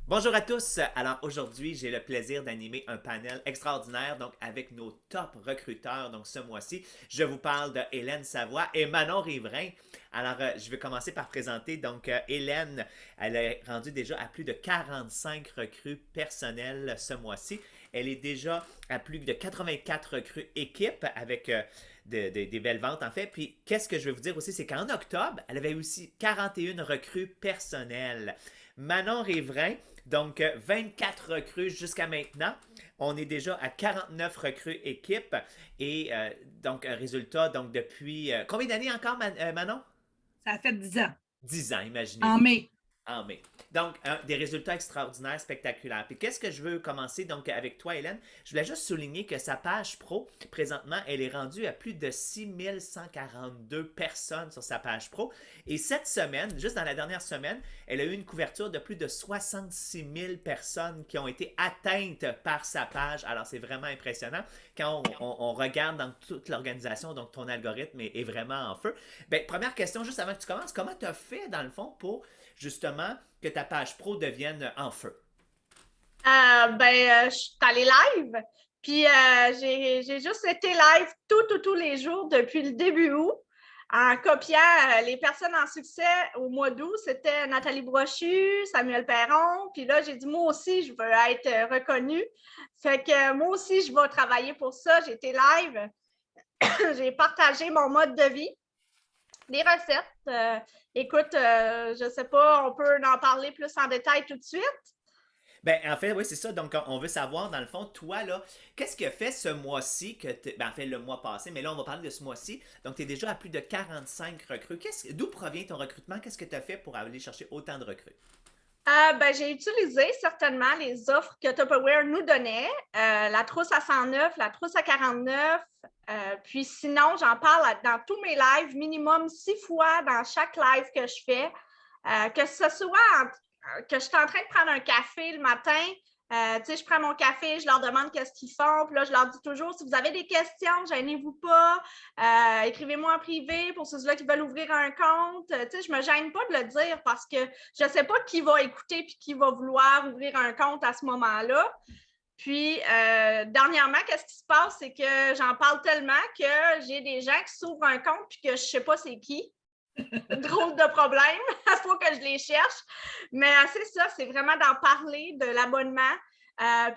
Bonjour à tous. Alors aujourd'hui, j'ai le plaisir d'animer un panel extraordinaire donc avec nos top recruteurs. Donc ce mois-ci, je vous parle de Hélène Savoie et Manon Riverain. Alors je vais commencer par présenter donc Hélène. Elle est rendue déjà à plus de 45 recrues personnelles ce mois-ci. Elle est déjà à plus de 84 recrues équipe avec des belles ventes en fait. Puis qu'est-ce que je vais vous dire aussi, c'est qu'en octobre, elle avait aussi 41 recrues personnelles. Manon Riverain, donc 24 recrues jusqu'à maintenant. On est déjà à 49 recrues équipe. Et donc, un résultat, donc depuis... combien d'années encore, Manon? Ça a fait 10 ans, 10 ans, en imaginez-vous. mai. En mai. Donc, des résultats extraordinaires, spectaculaires. Puis qu'est-ce que je veux commencer donc avec toi, Hélène? Je voulais juste souligner que sa page pro, présentement, elle est rendue à plus de 6142 personnes sur sa page pro. Et cette semaine, juste dans la dernière semaine, elle a eu une couverture de plus de 66 000 personnes qui ont été atteintes par sa page. Alors, c'est vraiment impressionnant. Quand on regarde dans toute l'organisation, donc ton algorithme est vraiment en feu. Ben, première question, juste avant que tu commences, comment tu as fait, dans le fond, pour justement que ta page pro devienne en feu? Je suis allée live, puis j'ai juste été live tous les jours depuis le début août, en copiant les personnes en succès au mois d'août. C'était Nathalie Brochu, Samuel Perron, puis là, j'ai dit, moi aussi, je veux être reconnue. Fait que moi aussi, je vais travailler pour ça. J'ai été live, j'ai partagé mon mode de vie, les recettes. Écoute, je sais pas, on peut en parler plus en détail tout de suite. Ben, en fait, oui, c'est ça. Donc, on veut savoir, dans le fond, toi, là, qu'est-ce que fait ce mois-ci ben, en fait, le mois passé, mais là, on va parler de ce mois-ci. Donc, tu es déjà à plus de 45 recrues. D'où provient ton recrutement? Qu'est-ce que tu as fait pour aller chercher autant de recrues? J'ai utilisé certainement les offres que Tupperware nous donnait, la trousse à 109, la trousse à 49. Puis sinon, j'en parle dans tous mes lives, minimum 6 fois dans chaque live que je fais. Que ce soit que je suis en train de prendre un café le matin, je prends mon café, je leur demande qu'est-ce qu'ils font. Puis là, je leur dis toujours, si vous avez des questions, gênez-vous pas. Écrivez-moi en privé pour ceux-là qui veulent ouvrir un compte. Je ne me gêne pas de le dire parce que je ne sais pas qui va écouter et qui va vouloir ouvrir un compte à ce moment-là. Puis, dernièrement, qu'est-ce qui se passe? C'est que j'en parle tellement que j'ai des gens qui s'ouvrent un compte puis que je ne sais pas c'est qui. Drôle de problème. Il faut que je les cherche. Mais c'est ça, c'est vraiment d'en parler de l'abonnement,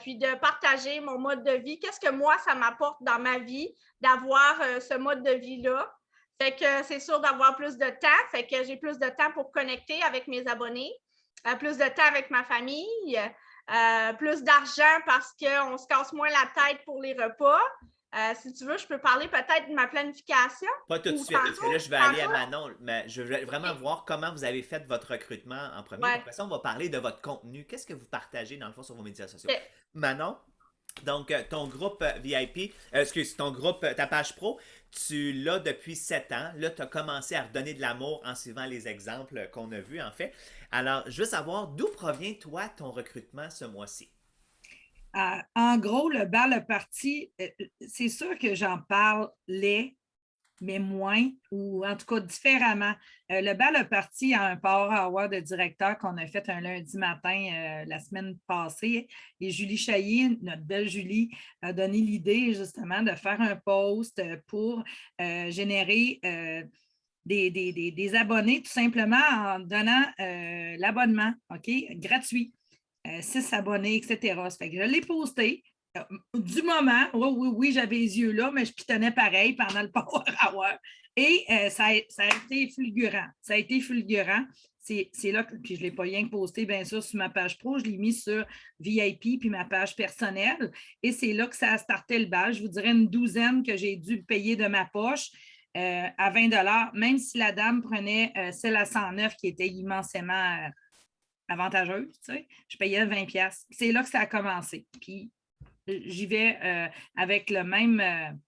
puis de partager mon mode de vie. Qu'est-ce que moi, ça m'apporte dans ma vie d'avoir ce mode de vie-là? Fait que c'est sûr d'avoir plus de temps. Fait que j'ai plus de temps pour connecter avec mes abonnés, plus de temps avec ma famille, plus d'argent parce qu'on se casse moins la tête pour les repas. Si tu veux, je peux parler peut-être de ma planification Pas tout de ou suite, parce que là, tantôt. je vais aller à Tantôt? Manon, mais je veux vraiment OK. voir comment vous avez fait votre recrutement en premier. Puis Ouais. après ça, on va parler de votre contenu. Qu'est-ce que vous partagez, dans le fond, sur vos médias sociaux? OK. Manon, donc, ton groupe VIP, excuse, ton groupe, ta page pro, tu l'as depuis 7 ans. Là, tu as commencé à redonner de l'amour en suivant les exemples qu'on a vus, en fait. Alors, je veux savoir d'où provient, toi, ton recrutement ce mois-ci. En gros, le bal parti, c'est sûr que j'en parlais, mais moins, ou en tout cas différemment. Le bal parti a un power hour de directeur qu'on a fait un lundi matin la semaine passée. Et Julie Chaillé, notre belle Julie, a donné l'idée justement de faire un post pour générer des abonnés tout simplement en donnant l'abonnement, OK, gratuit. 6 abonnés, etc. Ça fait que je l'ai posté. Du moment, oui, oui, oui, j'avais les yeux là, mais je pitonnais pareil pendant le Power Hour. Et ça a été fulgurant. Ça a été fulgurant. C'est là que, puis je ne l'ai pas rien posté, bien sûr, sur ma page pro, je l'ai mis sur VIP puis ma page personnelle. Et c'est là que ça a starté le bal. Je vous dirais une douzaine que j'ai dû payer de ma poche à 20 même si la dame prenait celle à 109 qui était immensément avantageuse. Tu sais. Je payais 20 pièces. C'est là que ça a commencé. Puis j'y vais avec le même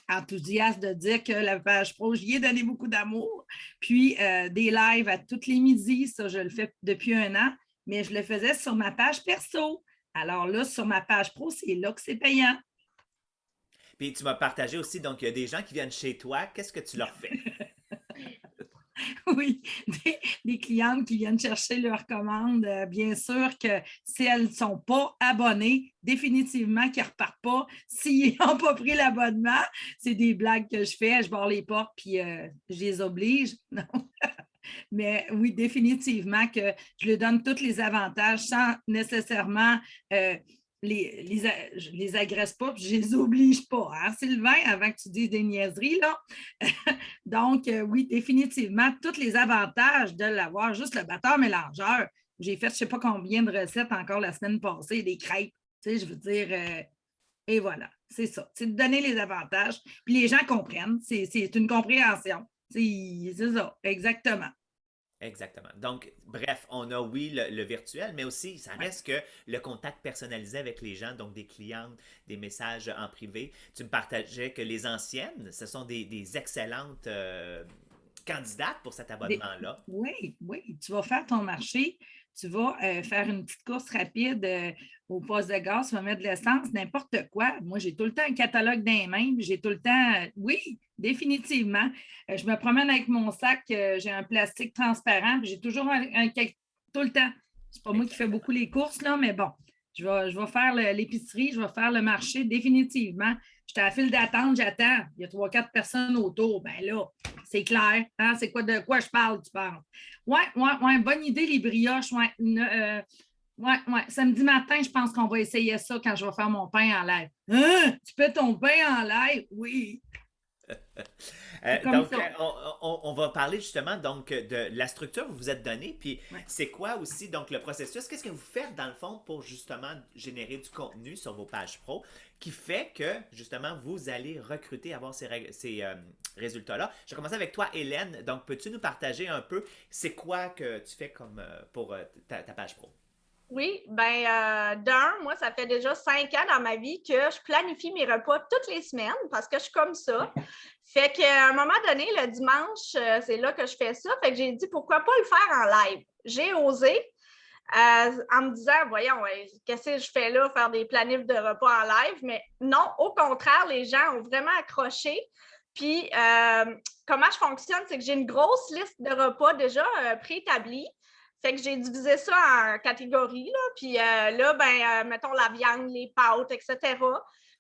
enthousiasme de dire que la page pro, j'y ai donné beaucoup d'amour. Puis des lives à tous les midis, ça, je le fais depuis un an, mais je le faisais sur ma page perso. Alors là, sur ma page pro, c'est là que c'est payant. Puis tu m'as partagé aussi, donc il y a des gens qui viennent chez toi. Qu'est-ce que tu leur fais? Oui, des clientes qui viennent chercher leur commande. Bien sûr que si elles ne sont pas abonnées, définitivement qu'ils ne repartent pas. S'ils n'ont pas pris l'abonnement, c'est des blagues que je fais. Je barre les portes puis je les oblige. Non. Mais oui, définitivement que je lui donne tous les avantages sans nécessairement je les agresse pas, puis je les oblige pas, hein, Sylvain, avant que tu dises des niaiseries, là. Donc, oui, définitivement, tous les avantages de l'avoir, juste le batteur mélangeur. J'ai fait je ne sais pas combien de recettes encore la semaine passée, des crêpes, tu sais, je veux dire, et voilà, c'est ça. C'est de donner les avantages, puis les gens comprennent, c'est une compréhension. C'est ça, exactement. Exactement. Donc, bref, on a, oui, le virtuel, mais aussi, ça reste que le contact personnalisé avec les gens, donc des clientes, des messages en privé. Tu me partageais que les anciennes, ce sont des excellentes candidates pour cet abonnement-là. Oui, oui. Tu vas faire ton marché, tu vas faire une petite course rapide au poste de gaz, tu vas mettre de l'essence, n'importe quoi. Moi, j'ai tout le temps un catalogue dans les mains, puis j'ai tout le temps, oui, définitivement. Je me promène avec mon sac, j'ai un plastique transparent, puis j'ai toujours tout le temps. C'est pas moi qui fais beaucoup les courses, là, mais bon, je vais faire l'épicerie, je vais faire le marché, définitivement. J'étais à la file d'attente, j'attends. Il y a 3-4 personnes autour. Ben là, c'est clair. Hein? C'est quoi de quoi je parle, tu penses? Ouais, bonne idée, les brioches. Ouais. Samedi matin, je pense qu'on va essayer ça quand je vais faire mon pain en live. Hein? Tu fais ton pain en live? Oui. Donc, on va parler justement donc de la structure que vous vous êtes donnée, puis c'est quoi aussi donc le processus? Qu'est-ce que vous faites dans le fond pour justement générer du contenu sur vos pages pro qui fait que justement vous allez recruter, avoir ces résultats-là? Je vais commencer avec toi, Hélène. Donc, peux-tu nous partager un peu c'est quoi que tu fais comme pour ta page pro? Oui, moi, ça fait déjà 5 ans dans ma vie que je planifie mes repas toutes les semaines parce que je suis comme ça. Fait qu'à un moment donné, le dimanche, c'est là que je fais ça. Fait que j'ai dit, pourquoi pas le faire en live? J'ai osé en me disant, voyons, qu'est-ce que je fais là, faire des planifs de repas en live? Mais non, au contraire, les gens ont vraiment accroché. Puis, comment je fonctionne, c'est que j'ai une grosse liste de repas déjà préétablie. Fait que j'ai divisé ça en catégories, là. Puis mettons la viande, les pâtes, etc.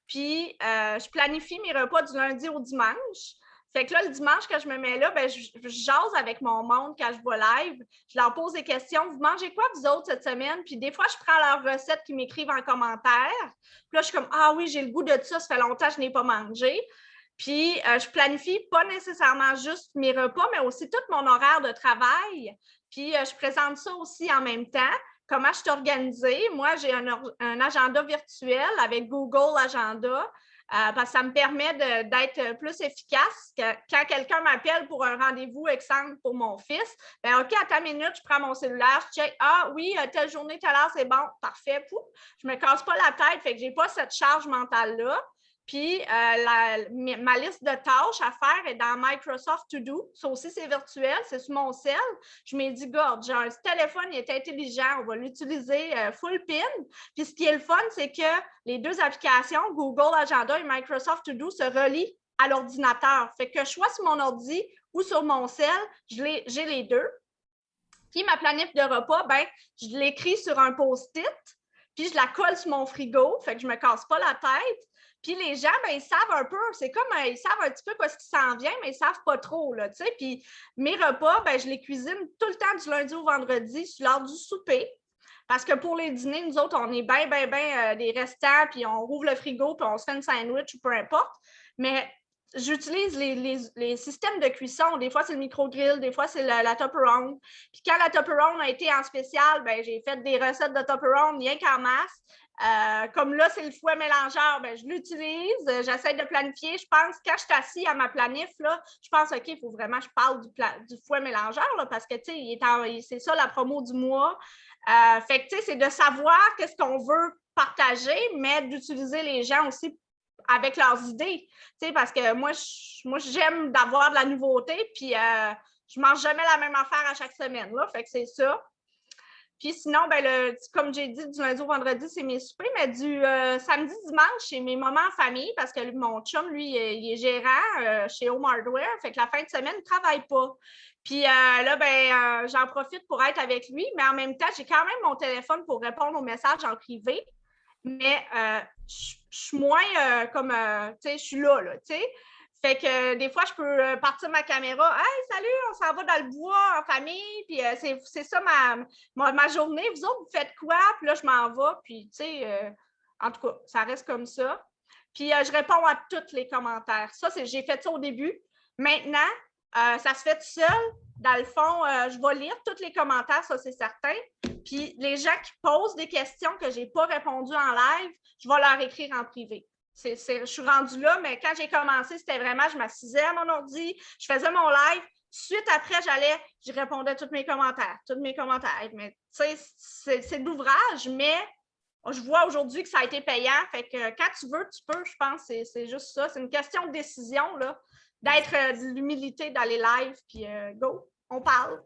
Puis, je planifie mes repas du lundi au dimanche. Fait que là, le dimanche que je me mets là, je jase avec mon monde quand je vois live. Je leur pose des questions. Vous mangez quoi, vous autres, cette semaine? Puis des fois, je prends leurs recettes qu'ils m'écrivent en commentaire. Puis là, je suis comme, ah oui, j'ai le goût de ça fait longtemps que je n'ai pas mangé. Puis, je planifie pas nécessairement juste mes repas, mais aussi tout mon horaire de travail. Puis, je présente ça aussi en même temps. Comment je suis organisée? Moi, j'ai un agenda virtuel avec Google Agenda parce que ça me permet d'être plus efficace. Quand quelqu'un m'appelle pour un rendez-vous, exemple, pour mon fils, bien, OK, à ta minute, je prends mon cellulaire, je check, ah oui, telle journée, telle heure, c'est bon, parfait, pouf. Je ne me casse pas la tête, fait que je n'ai pas cette charge mentale-là. Puis, ma liste de tâches à faire est dans Microsoft To Do. Ça aussi, c'est virtuel, c'est sur mon cell. Je me dis, God, genre, ce téléphone il est intelligent, on va l'utiliser full pin. Puis, ce qui est le fun, c'est que les deux applications, Google Agenda et Microsoft To Do, se relient à l'ordinateur. Fait que je sois sur mon ordi ou sur mon cell, j'ai les deux. Puis, ma planif de repas, je l'écris sur un post-it, puis je la colle sur mon frigo, fait que je ne me casse pas la tête. Puis les gens, ils savent un peu, c'est comme, ils savent un petit peu quoi ce qui s'en vient, mais ils ne savent pas trop, là, tu sais. Puis mes repas, je les cuisine tout le temps du lundi au vendredi sur l'heure du souper. Parce que pour les dîners, nous autres, on est bien des restants, puis on rouvre le frigo, puis on se fait une sandwich ou peu importe. Mais j'utilise les systèmes de cuisson. Des fois, c'est le micro-grill, des fois, c'est la Tupperone. Puis quand la Tupperone a été en spécial, j'ai fait des recettes de Tupperone rien qu'en masse. Comme là, c'est le fouet mélangeur, je l'utilise, j'essaie de planifier. Je pense, quand je suis assis à ma planif, là, je pense, OK, il faut vraiment que je parle du fouet mélangeur, là, parce que, tu sais, c'est ça la promo du mois. Fait que, tu sais, c'est de savoir qu'est-ce qu'on veut partager, mais d'utiliser les gens aussi avec leurs idées. Tu sais, parce que moi, j'aime d'avoir de la nouveauté, puis je mange jamais la même affaire à chaque semaine, là. Fait que c'est ça. Puis sinon, ben, comme j'ai dit, du lundi au vendredi, c'est mes soupers, mais du samedi, dimanche, c'est mes moments en famille parce que mon chum, lui, il est gérant chez Home Hardware. Fait que la fin de semaine, il ne travaille pas. Puis là, ben, j'en profite pour être avec lui, mais en même temps, j'ai quand même mon téléphone pour répondre aux messages en privé. Mais je suis moins comme, tu sais, je suis là, tu sais. Fait que des fois, je peux partir ma caméra. Hey, salut, on s'en va dans le bois en famille. Puis c'est ça ma journée. Vous autres, vous faites quoi? Puis là, je m'en vais. Puis, tu sais, en tout cas, ça reste comme ça. Puis, je réponds à tous les commentaires. Ça, j'ai fait ça au début. Maintenant, ça se fait tout seul. Dans le fond, je vais lire tous les commentaires, ça, c'est certain. Puis, les gens qui posent des questions que je n'ai pas répondues en live, je vais leur écrire en privé. Je suis rendue là, mais quand j'ai commencé, c'était vraiment, je m'assisais à mon ordi, je faisais mon live. Suite après, je répondais à tous mes commentaires. Mais tu sais, c'est de l'ouvrage, mais je vois aujourd'hui que ça a été payant. Fait que quand tu veux, tu peux, je pense. C'est juste ça. C'est une question de décision, là, d'être de l'humilité dans les lives, puis go, on parle.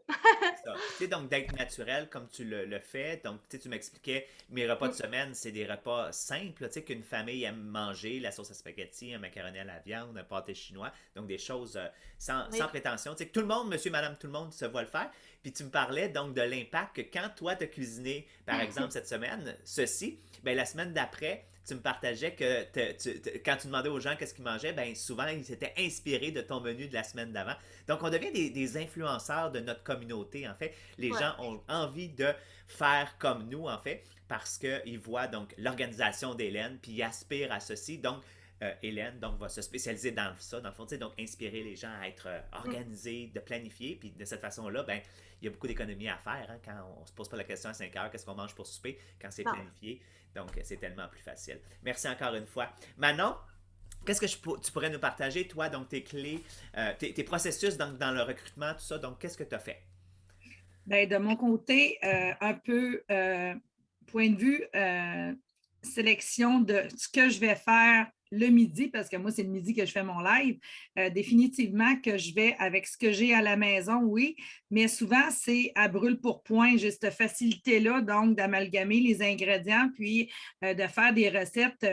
Donc, d'être naturel comme tu le fais. Donc, tu m'expliquais, mes repas de semaine, c'est des repas simples, qu'une famille aime manger, la sauce à spaghetti, un macaroni à la viande, un pâté chinois. Donc, des choses sans prétention. Que tout le monde, monsieur, madame, tout le monde se voit le faire. Puis, tu me parlais donc de l'impact que quand toi, tu as cuisiné, par exemple, cette semaine, ceci, bien, la semaine d'après, tu me partageais que quand tu demandais aux gens qu'est-ce qu'ils mangeaient, bien souvent, ils s'étaient inspirés de ton menu de la semaine d'avant. Donc, on devient des influenceurs de notre communauté, en fait. Les gens ont envie de faire comme nous, en fait, parce qu'ils voient donc l'organisation d'Hélène, puis ils aspirent à ceci. Donc, Hélène va se spécialiser dans ça, dans le fond, donc inspirer les gens à être organisés, de planifier, puis de cette façon-là, ben il y a beaucoup d'économies à faire quand on ne se pose pas la question à 5 heures, qu'est-ce qu'on mange pour souper, quand c'est planifié. Donc, c'est tellement plus facile. Merci encore une fois. Manon, qu'est-ce que tu pourrais nous partager, toi, donc tes clés, tes processus dans le recrutement, tout ça, donc qu'est-ce que tu as fait? Bien, de mon côté, un peu point de vue sélection de ce que je vais faire le midi, parce que moi, c'est le midi que je fais mon live. Définitivement que je vais avec ce que j'ai à la maison, oui, mais souvent, c'est à brûle-pour-point. J'ai cette facilité-là, donc, d'amalgamer les ingrédients, puis de faire des recettes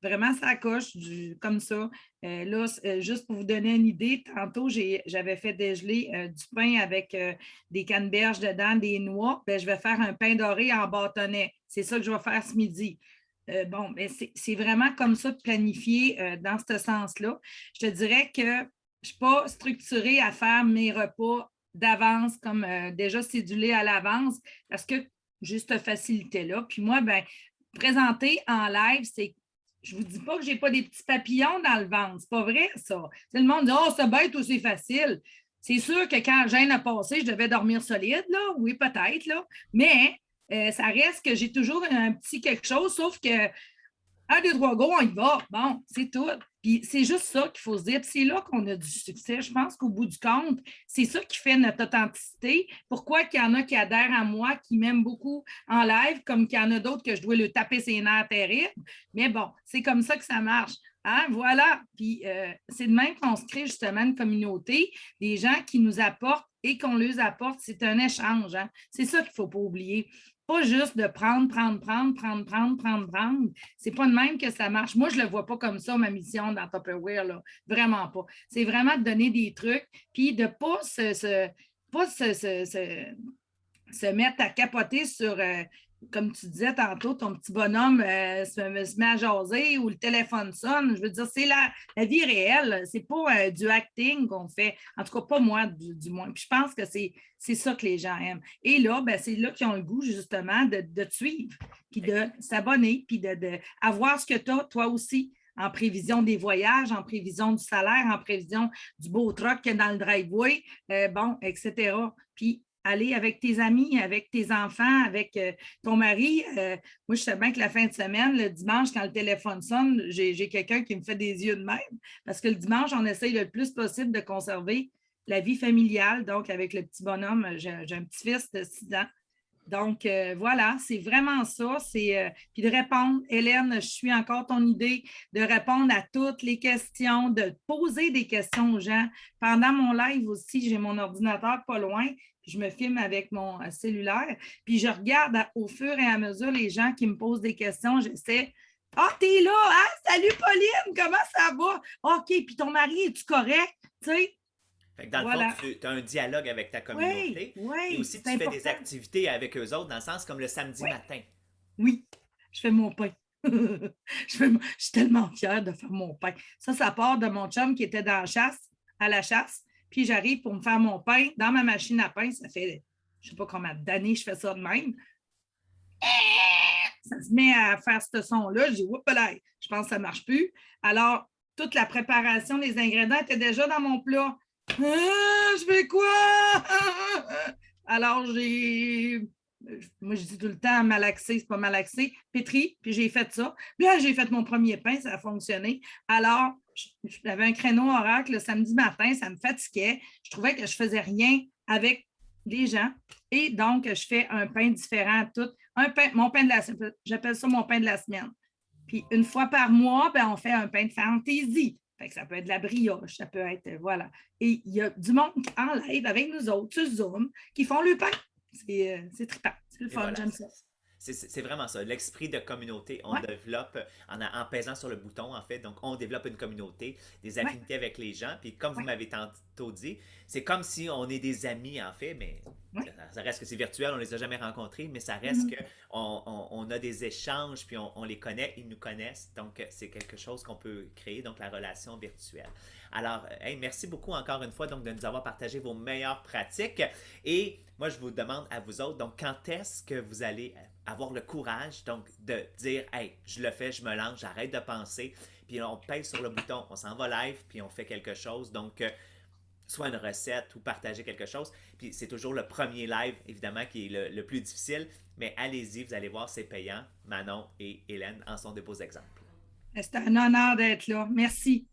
vraiment sacoche, comme ça. Là, juste pour vous donner une idée, tantôt, j'avais fait dégeler du pain avec des canneberges dedans, des noix. Bien, je vais faire un pain doré en bâtonnet. C'est ça que je vais faire ce midi. Bon, mais c'est vraiment comme ça de planifier dans ce sens-là. Je te dirais que je ne suis pas structurée à faire mes repas d'avance comme déjà cédulés à l'avance parce que j'ai cette facilité-là. Puis moi, ben, présenter en live, je ne vous dis pas que je n'ai pas des petits papillons dans le ventre. C'est pas vrai, ça. Le monde dit « Oh, c'est bête ou c'est facile. » C'est sûr que quand Jeanne a passé, je devais dormir solide, là. Oui, peut-être, là. Mais ça reste que j'ai toujours un petit quelque chose, sauf que 1, 2, 3, go, on y va. Bon, c'est tout. Puis c'est juste ça qu'il faut se dire. Puis c'est là qu'on a du succès. Je pense qu'au bout du compte, c'est ça qui fait notre authenticité. Pourquoi qu'il y en a qui adhèrent à moi, qui m'aiment beaucoup en live, comme qu'il y en a d'autres que je dois le taper ses nerfs terribles. Mais bon, c'est comme ça que ça marche. Hein? Voilà. Puis c'est de même qu'on se crée justement une communauté, des gens qui nous apportent et qu'on leur apporte. C'est un échange. Hein? C'est ça qu'il ne faut pas oublier. Pas juste de prendre. C'est pas de même que ça marche. Moi, je ne le vois pas comme ça, ma mission dans Tupperware, là. Vraiment pas. C'est vraiment de donner des trucs, puis de ne pas se mettre à capoter sur, comme tu disais tantôt, ton petit bonhomme se met à jaser ou le téléphone sonne. Je veux dire, c'est la vie réelle. C'est pas du acting qu'on fait. En tout cas, pas moi, du moins. Puis je pense que c'est ça que les gens aiment. Et là, ben, c'est là qu'ils ont le goût, justement, de te suivre, puis de s'abonner, puis d'avoir ce que tu as, toi aussi, en prévision des voyages, en prévision du salaire, en prévision du beau truck qu'il y a dans le driveway, bon, etc. Puis aller avec tes amis, avec tes enfants, avec ton mari. Moi, je sais bien que la fin de semaine, le dimanche, quand le téléphone sonne, j'ai quelqu'un qui me fait des yeux de même. Parce que le dimanche, on essaye le plus possible de conserver la vie familiale. Donc, avec le petit bonhomme, j'ai un petit-fils de 6 ans. Donc, voilà, c'est vraiment ça. Puis de répondre, Hélène, je suis encore ton idée, de répondre à toutes les questions, de poser des questions aux gens. Pendant mon live aussi, j'ai mon ordinateur pas loin, puis je me filme avec mon cellulaire, puis je regarde au fur et à mesure les gens qui me posent des questions. J'essaie. Ah, t'es là! Hein? Salut Pauline, comment ça va? OK, puis ton mari, es-tu correct? Tu sais, Fait que dans le voilà. fond, tu as un dialogue avec ta Oui, communauté et oui, aussi c'est tu fais des important. activités avec eux autres, dans le sens comme le samedi Oui. matin. Oui, je fais mon pain. Je suis tellement fière de faire mon pain. Ça part de mon chum qui était dans la chasse, à la chasse. Puis j'arrive pour me faire mon pain dans ma machine à pain. Ça fait, je ne sais pas combien d'années je fais ça de même. Ça se met à faire ce son-là. Je dis, oups là, je pense que ça ne marche plus. Alors, toute la préparation des ingrédients était déjà dans mon plat. Je fais quoi? Alors, moi, je dis tout le temps malaxé, c'est pas malaxé, pétri, puis j'ai fait ça. Puis là, j'ai fait mon premier pain, ça a fonctionné. Alors, j'avais un créneau horaire le samedi matin, ça me fatiguait. Je trouvais que je faisais rien avec les gens. Et donc, je fais un pain différent à tout. Mon pain de la semaine, j'appelle ça mon pain de la semaine. Puis une fois par mois, ben, on fait un pain de fantaisie. Fait que ça peut être de la brioche, ça peut être, voilà. Et il y a du monde en live avec nous autres, sur Zoom, qui font le pain. C'est trippant, c'est le Et fun, voilà, j'aime ça. c'est vraiment ça. L'esprit de communauté, on Ouais, développe en pesant sur le bouton, en fait. Donc, on développe une communauté, des ouais, affinités avec les gens. Puis, comme vous ouais, m'avez tantôt dit, c'est comme si on est des amis, en fait, mais ouais. ça reste que c'est virtuel, on les a jamais rencontrés, mais ça reste Mhm. que on a des échanges, puis on les connaît, ils nous connaissent. Donc, c'est quelque chose qu'on peut créer, donc la relation virtuelle. Alors, hey, merci beaucoup encore une fois donc, de nous avoir partagé vos meilleures pratiques. Et moi, je vous demande à vous autres, donc, quand est-ce que vous allez avoir le courage donc de dire, hey, je le fais, je me lance, j'arrête de penser, puis on pèse sur le bouton, on s'en va live, puis on fait quelque chose. Donc, soit une recette ou partager quelque chose. Puis c'est toujours le premier live, évidemment, qui est le plus difficile. Mais allez-y, vous allez voir, c'est payant. Manon et Hélène en sont de beaux exemples. C'est un honneur d'être là. Merci.